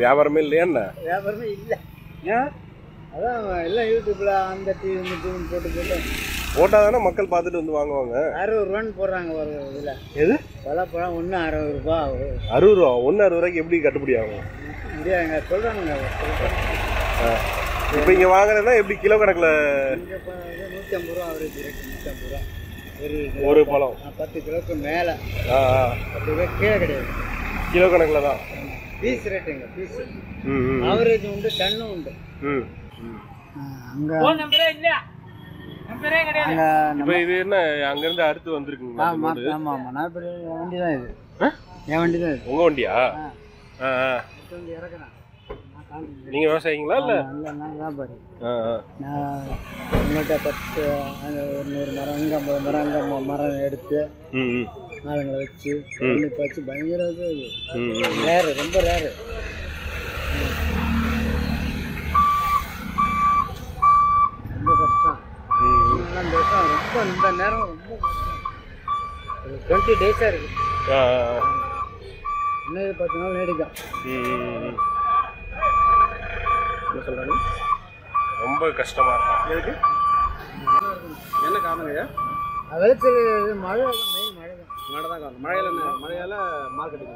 வியாபாரமே இல்லையா என்ன? வியாபாரமே இல்லை. ஏன்? அதான் எல்லாம் யூடியூப்ல அந்த டிவி இந்த டிவின்னு போட்டு போட்டால் தானே மக்கள் பார்த்துட்டு வந்து வாங்குவாங்க. 60 ரூபான்னு போடுறாங்க ஒரு இதில். எது? பழப்பழம் ஒன்று 60 ரூபா. 60 ரூபா. ஒன்று 60 ரூபாய்க்கு எப்படி கட்டுப்படி ஆகும்? முடியாதுங்க, சொல்கிறானுங்க. இப்போ இங்கே வாங்குறதுனா எப்படி கிலோ கணக்கில்? இங்கே 150 ரூபா அவரேஜ் ரேட். 150 ரூபா ஒரு பழம். 10 கிலோக்கு மேலே. 10 கிலோ கீழே கிடையாது, கிலோ கணக்கில் தான். பீஸ் ரேட்டுங்க, பீஸ். ஆவரேஜ் உண்டு, டன்னும் உண்டு. அங்கே இப்போ இது என்ன அங்கேருந்து அறுத்து வந்துருக்குங்களா? ஆமாம் ஆமாம், நான் இப்போ என் வண்டி தான் இது. என் வண்டி தான் இது. உங்கள் வண்டியா? இறக்குறேன். நீங்கள் விவசாயிங்களா? இல்லை இல்லை, நான் வியாபாரி. ஆ உங்கள்கிட்ட 10 அங்கே ஒரு 100 மரம், இங்கே 50 மரம், அங்கே மரம் எடுத்து ஆளுங்களை வச்சு கண்டிப்பாக வச்சு பயங்கர இது. ரேரு, ரொம்ப ரேரு. ரொம்ப கஷ்டம். இந்த வருஷம் ரொம்ப, இந்த நேரம் ரொம்ப கஷ்டம். 20 டேஸாக இருக்குது. இன்னும் 10 நாள் நீடிக்கும். என்ன சொல்கிறாங்க? ரொம்ப கஷ்டமாக இருக்கும். எதுக்கு? என்ன காரணங்க? விளைச்சல் மழை தான், மெயின் மழை தான். மழை தான் காரணம். மழையில் என்ன? மழையால் மார்க்கெட்டுக்கு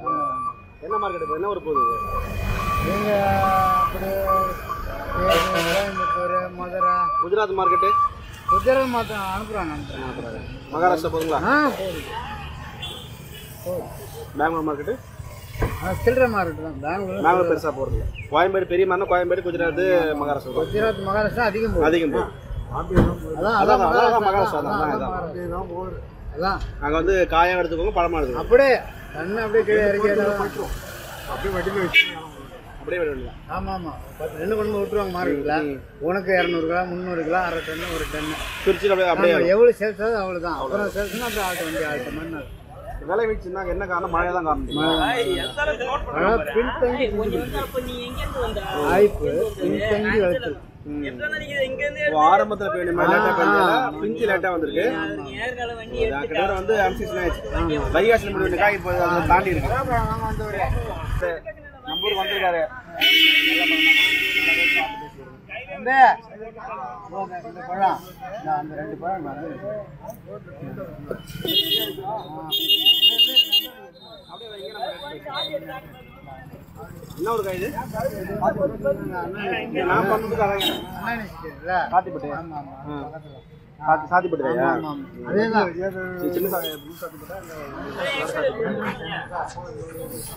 என்ன மார்க்கெட்டு இப்போ என்ன ஒரு போகுது? நீங்கள் அப்படி கோயம்புத்தூர், மதுரை, குஜராத் மார்க்கெட்டு. குஜராத் மாற்றம் அனுப்புகிறாங்க. மகாராஷ்டிரா போகுங்களா? போகுது. பெங்களூர் மார்க்கெட்டு? சில்லறை மார்க்கெட்டு தான். பெங்களூர் பெருசாக போகிறது. கோயம்பேடு பெரிய மார்னா கோயம்பேடு, குஜராத், மகாராஷ்டிரா. குஜராத், மகாராஷ்டிரா அதிகம் போகுது. அதிகம் போகுது. அதான் மகாராஷ்டிரா தான். அதான் அங்கே வந்து காயாக எடுத்துக்கோங்க, பழமாக எடுத்துக்கோங்க. அப்படியே தண்ணி அப்படியே கீழே இறக்கி அப்படியே வட்டியில் வச்சு அப்படியே விட. ஆமாம் ஆமாம், 2 கொண்டு விட்டுருவாங்க மார்க்கெட்டில். உனக்கு 200 கிலோ, 300 கிலோ, 1/2 டன்னு, 1 டன்னு திருச்சி அப்படியே எவ்வளோ சேல்ஸ் ஆகுது அவ்வளோ தான். அப்புறம் சேல்ஸ்னா அப்புறம் ஆட்ட வண்டி ஆட்ட மணி விலை வீச்சுன்னா என்ன காரணம்? மழை தான் காரணம். பின்தங்கி வாய்ப்பு, பின்தங்கி விளைச்சல். ஆரம்பத்தில் போய் பிஞ்சு லேட்டாக வந்திருக்கு. கிட்ட வந்து அம்சீசன் ஆயிடுச்சு. வைகாசி முடிவு காய் இப்போ அதை தாண்டி இருக்கு. நம்பூர் வந்திருக்காரு. இந்த பழம், அந்த 2 பழம் என்ன ஒரு காய் இது? நான் பண்ணதுக்கு சாத்திப்பட்டு. சாத்திப்பட்டு அதே தான் சின்ன சாத்திப்பட்டு.